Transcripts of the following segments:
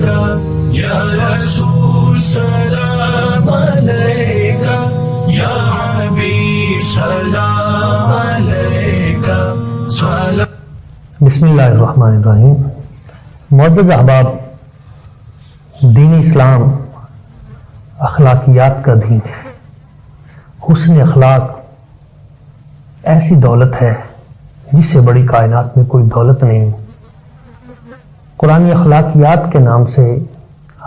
یا رسول سلام علیکہ، یا حبیب سلام علیکہ، بسم اللہ الرحمن الرحیم۔ معزز احباب، دین اسلام اخلاقیات کا دین ہے۔ حسن اخلاق ایسی دولت ہے جس سے بڑی کائنات میں کوئی دولت نہیں۔ قرآن اخلاقیات کے نام سے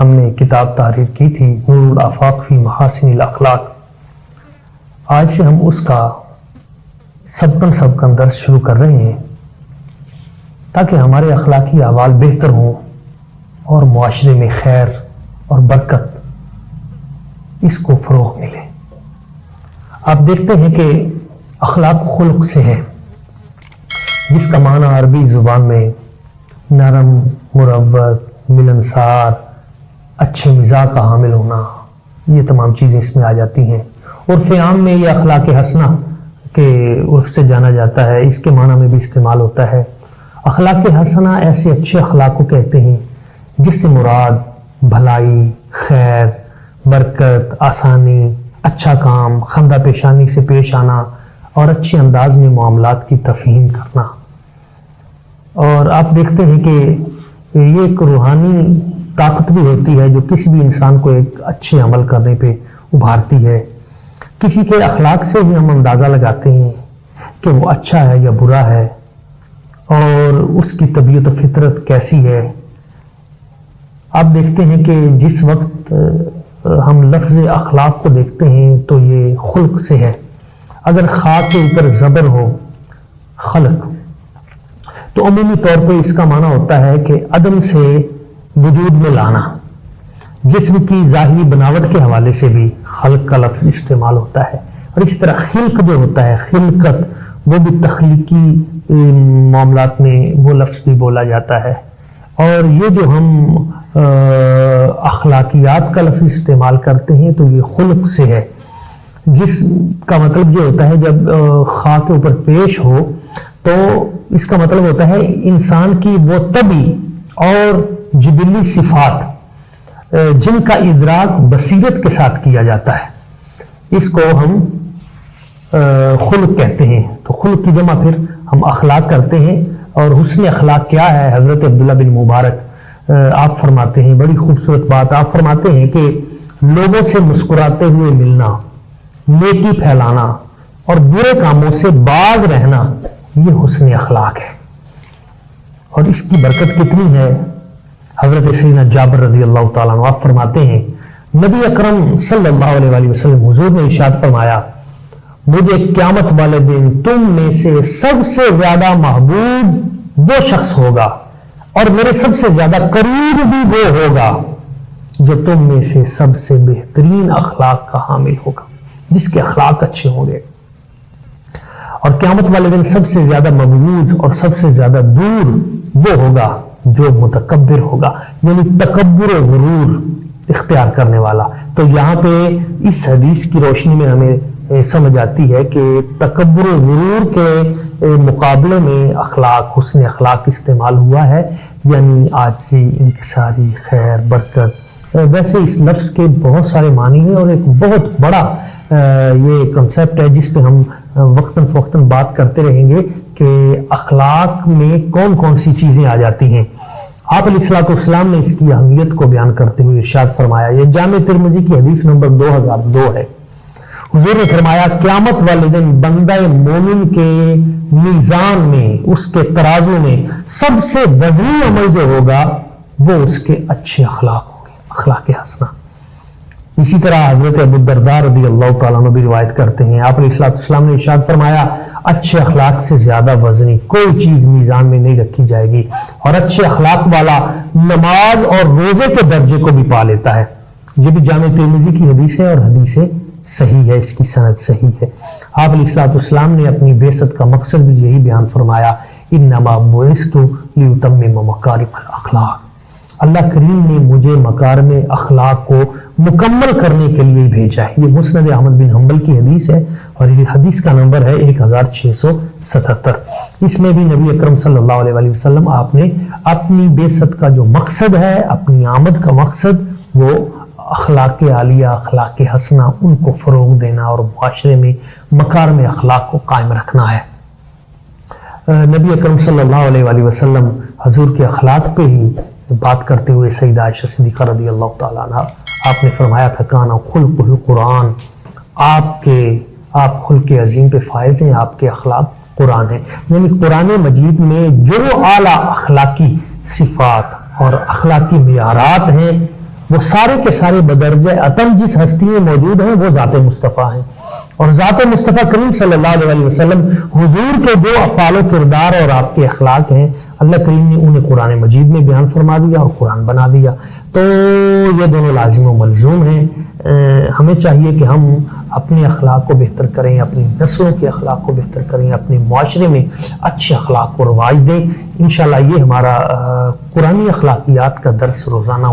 ہم نے کتاب تحریر کی تھی، نور الآفاق فی محاسن الاخلاق۔ آج سے ہم اس کا سبقاً درس شروع کر رہے ہیں تاکہ ہمارے اخلاقی احوال بہتر ہوں اور معاشرے میں خیر اور برکت اس کو فروغ ملے۔ آپ دیکھتے ہیں کہ اخلاق خلق سے ہے، جس کا معنی عربی زبان میں نرم، مروت، ملنسار، اچھے مزاج کا حامل ہونا، یہ تمام چیزیں اس میں آ جاتی ہیں۔ عرف عام میں یہ اخلاق حسنہ کے عرف سے جانا جاتا ہے، اس کے معنی میں بھی استعمال ہوتا ہے۔ اخلاق حسنہ ایسے اچھے اخلاق کو کہتے ہیں جس سے مراد بھلائی، خیر، برکت، آسانی، اچھا کام، خندہ پیشانی سے پیش آنا اور اچھے انداز میں معاملات کی تفہیم کرنا۔ اور آپ دیکھتے ہیں کہ یہ ایک روحانی طاقت بھی ہوتی ہے جو کسی بھی انسان کو ایک اچھے عمل کرنے پہ ابھارتی ہے۔ کسی کے اخلاق سے بھی ہم اندازہ لگاتے ہیں کہ وہ اچھا ہے یا برا ہے، اور اس کی طبیعت و فطرت کیسی ہے۔ آپ دیکھتے ہیں کہ جس وقت ہم لفظ اخلاق کو دیکھتے ہیں تو یہ خلق سے ہے۔ اگر خا کے اوپر زبر ہو، خلق، تو عمومی طور پہ اس کا معنی ہوتا ہے کہ عدم سے وجود میں لانا۔ جسم کی ظاہری بناوٹ کے حوالے سے بھی خلق کا لفظ استعمال ہوتا ہے، اور اس طرح خلق جو ہوتا ہے، خلقت، وہ بھی تخلیقی معاملات میں وہ لفظ بھی بولا جاتا ہے۔ اور یہ جو ہم اخلاقیات کا لفظ استعمال کرتے ہیں تو یہ خلق سے ہے، جس کا مطلب یہ ہوتا ہے جب خا کے اوپر پیش ہو تو اس کا مطلب ہوتا ہے انسان کی وہ طبعی اور جبلی صفات جن کا ادراک بصیرت کے ساتھ کیا جاتا ہے، اس کو ہم خلق کہتے ہیں۔ تو خلق کی جمع پھر ہم اخلاق کرتے ہیں۔ اور حسن اخلاق کیا ہے؟ حضرت عبداللہ بن مبارک آپ فرماتے ہیں بڑی خوبصورت بات، آپ فرماتے ہیں کہ لوگوں سے مسکراتے ہوئے ملنا، نیکی پھیلانا اور برے کاموں سے باز رہنا، یہ حسن اخلاق ہے۔ اور اس کی برکت کتنی ہے؟ حضرت سیدنا جابر رضی اللہ تعالیٰ عنہ آپ فرماتے ہیں نبی اکرم صلی اللہ علیہ وآلہ وسلم حضور نے ارشاد فرمایا، مجھے قیامت والے دن تم میں سے سب سے زیادہ محبوب وہ شخص ہوگا اور میرے سب سے زیادہ قریب بھی وہ ہوگا جو تم میں سے سب سے بہترین اخلاق کا حامل ہوگا، جس کے اخلاق اچھے ہوں گے۔ اور قیامت والے دن سب سے زیادہ مبغوض اور سب سے زیادہ دور وہ ہوگا جو متکبر ہوگا، یعنی تکبر و غرور اختیار کرنے والا۔ تو یہاں پہ اس حدیث کی روشنی میں ہمیں سمجھ آتی ہے کہ تکبر و غرور کے مقابلے میں اخلاق، حسن اخلاق استعمال ہوا ہے، یعنی عاجزی، انکساری، خیر، برکت۔ ویسے اس لفظ کے بہت سارے معنی ہیں اور ایک بہت بڑا یہ کنسیپٹ ہے جس پہ ہم وقتاً فوقتاً بات کرتے رہیں گے کہ اخلاق میں کون کون سی چیزیں آ جاتی ہیں۔ آپ علیہ الصلوۃ والسلام نے اس کی اہمیت کو بیان کرتے ہوئے ارشاد فرمایا، یہ جامع ترمذی کی حدیث نمبر 2002 ہے۔ حضور نے فرمایا قیامت والے دن بندہ مومن کے میزان میں، اس کے ترازو میں سب سے وزنی عمل جو ہوگا وہ اس کے اچھے اخلاق ہوں گے، اخلاق حسنہ۔ اسی طرح حضرت ابو الدرداء رضی اللہ تعالیٰ عنہ بھی روایت کرتے ہیں، آپ علیہ السلام نے ارشاد فرمایا اچھے اخلاق سے زیادہ وزنی کوئی چیز میزان میں نہیں رکھی جائے گی، اور اچھے اخلاق والا نماز اور روزے کے درجے کو بھی پا لیتا ہے۔ یہ بھی جامع ترمذی کی حدیث ہے اور حدیث صحیح ہے، اس کی سند صحیح ہے۔ آپ علیہ السلام نے اپنی بعثت کا مقصد بھی یہی بیان فرمایا، انما بعثت لیتمم مکارم الاخلاق، اللہ کریم نے مجھے مکارم اخلاق کو مکمل کرنے کے لیے بھیجا ہے۔ یہ مسند احمد بن حنبل کی حدیث ہے اور یہ حدیث کا نمبر ہے 1677۔ اس میں بھی نبی اکرم صلی اللہ علیہ وآلہ وسلم آپ نے اپنی بعثت کا جو مقصد ہے، اپنی آمد کا مقصد، وہ اخلاق عالیہ، اخلاق حسنہ، ان کو فروغ دینا اور معاشرے میں مکارم اخلاق کو قائم رکھنا ہے۔ نبی اکرم صلی اللہ علیہ وآلہ وسلم حضور کے اخلاق پہ ہی بات کرتے ہوئے سیدہ عائشہ صدیقہ رضی اللہ تعالیٰ عنہ آپ نے فرمایا تھا کانا خلق القرآن، آپ خلق عظیم پہ فائز ہیں، آپ کے اخلاق قرآن ہیں۔ یعنی قرآن مجید میں جو اعلیٰ اخلاقی صفات اور اخلاقی معیارات ہیں وہ سارے کے سارے بدرجہ اتم جس ہستی میں موجود ہیں وہ ذات مصطفیٰ ہیں، اور ذات مصطفیٰ کریم صلی اللہ علیہ وسلم حضور کے جو افعال و کردار اور آپ کے اخلاق ہیں اللہ کریم نے انہیں قرآن مجید میں بیان فرما دیا اور قرآن بنا دیا۔ تو یہ دونوں لازم و ملزوم ہیں۔ ہمیں چاہیے کہ ہم اپنے اخلاق کو بہتر کریں، اپنی نسلوں کے اخلاق کو بہتر کریں، اپنے معاشرے میں اچھے اخلاق کو رواج دیں۔ انشاءاللہ یہ ہمارا قرآنی اخلاقیات کا درس روزانہ